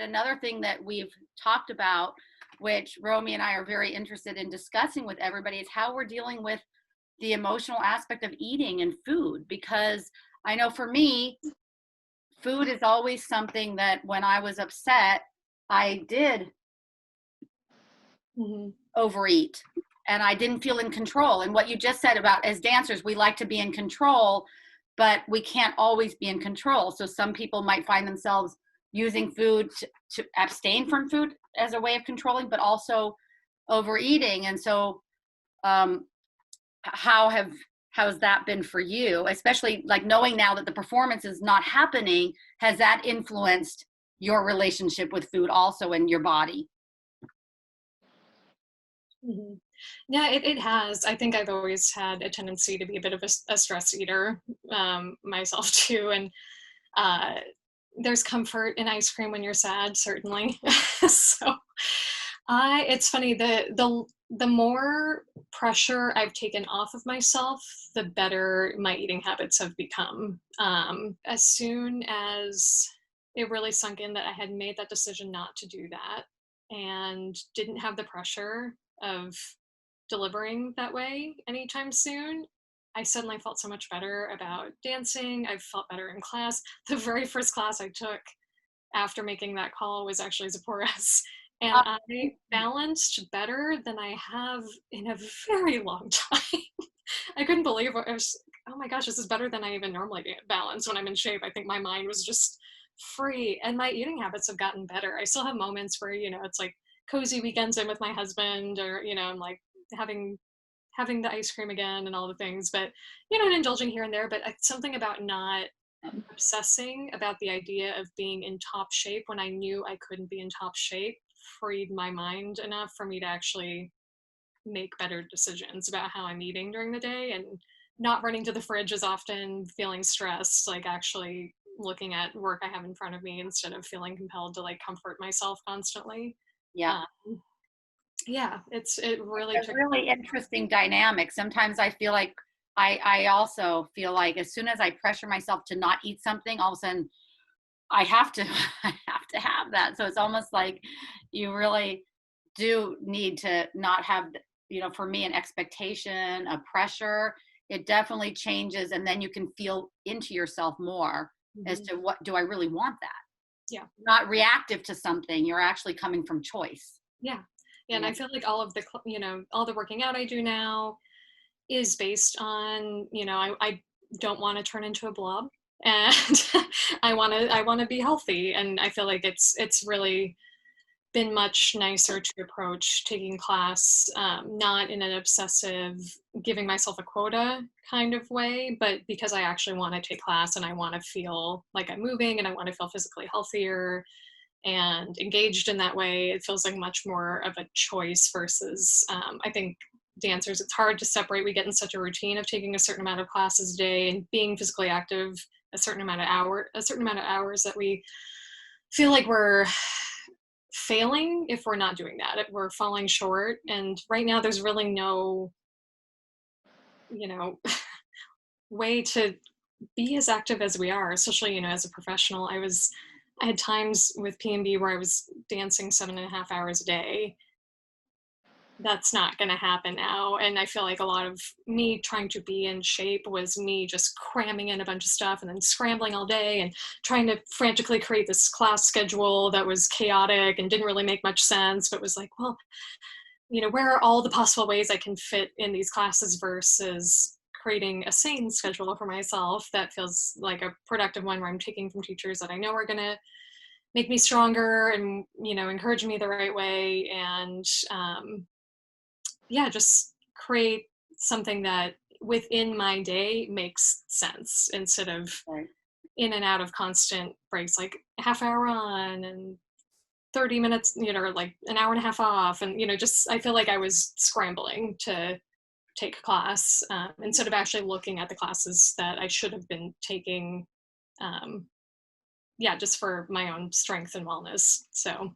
another thing that we've talked about, which Romy and I are very interested in discussing with everybody, is how we're dealing with the emotional aspect of eating and food. Because I know for me, food is always something that when I was upset, I did overeat and I didn't feel in control. And what you just said about, as dancers, we like to be in control, but we can't always be in control. So some people might find themselves using food to abstain from food as a way of controlling, but also overeating. And so how has that been for you, especially like knowing now that the performance is not happening? Has that influenced your relationship with food also in your body? Mm-hmm. Yeah, it has. I think I've always had a tendency to be a bit of a stress eater myself too. And there's comfort in ice cream when you're sad, certainly. So it's funny, the more pressure I've taken off of myself, the better my eating habits have become. As soon as it really sunk in that I had made that decision not to do that and didn't have the pressure of delivering that way anytime soon, I suddenly felt so much better about dancing. I felt better in class. The very first class I took after making that call was actually Zippora's. And I balanced better than I have in a very long time. I couldn't believe it. Oh my gosh, this is better than I even normally balance when I'm in shape. I think my mind was just free, and my eating habits have gotten better. I still have moments where, it's like cozy weekends in with my husband, or, I'm like having the ice cream again and all the things, but, and indulging here and there. But something about not obsessing about the idea of being in top shape when I knew I couldn't be in top shape freed my mind enough for me to actually make better decisions about how I'm eating during the day, and not running to the fridge as often, feeling stressed, like actually looking at work I have in front of me instead of feeling compelled to like comfort myself constantly. Yeah. Yeah, it really It's a took really interesting dynamic. Sometimes I feel like I also feel like as soon as I pressure myself to not eat something, all of a sudden I have to I have to have that. So it's almost like you really do need to not have, for me, an expectation, a pressure. It definitely changes, and then you can feel into yourself more as to what do I really want that. Yeah. Not reactive to something. You're actually coming from choice. Yeah. Yeah, and I feel like all of the all the working out I do now is based on, I don't want to turn into a blob, and I want to be healthy, and I feel like it's really been much nicer to approach taking class, not in an obsessive giving myself a quota kind of way, but because I actually want to take class and I want to feel like I'm moving and I want to feel physically healthier and engaged in that way. It feels like much more of a choice versus, I think dancers, it's hard to separate. We get in such a routine of taking a certain amount of classes a day and being physically active a certain amount of hours that we feel like we're failing if we're not doing that. We're falling short. And right now there's really no, way to be as active as we are, especially, as a professional. I had times with PMB where I was dancing 7.5 hours a day. That's not going to happen now. And I feel like a lot of me trying to be in shape was me just cramming in a bunch of stuff and then scrambling all day and trying to frantically create this class schedule that was chaotic and didn't really make much sense, but was like, well, where are all the possible ways I can fit in these classes versus creating a sane schedule for myself that feels like a productive one, where I'm taking from teachers that I know are going to make me stronger and, encourage me the right way. And just create something that within my day makes sense, instead of in and out of constant breaks, like half hour on and 30 minutes, or like an hour and a half off. And, just, I feel like I was scrambling to take class instead of actually looking at the classes that I should have been taking. Just for my own strength and wellness. So.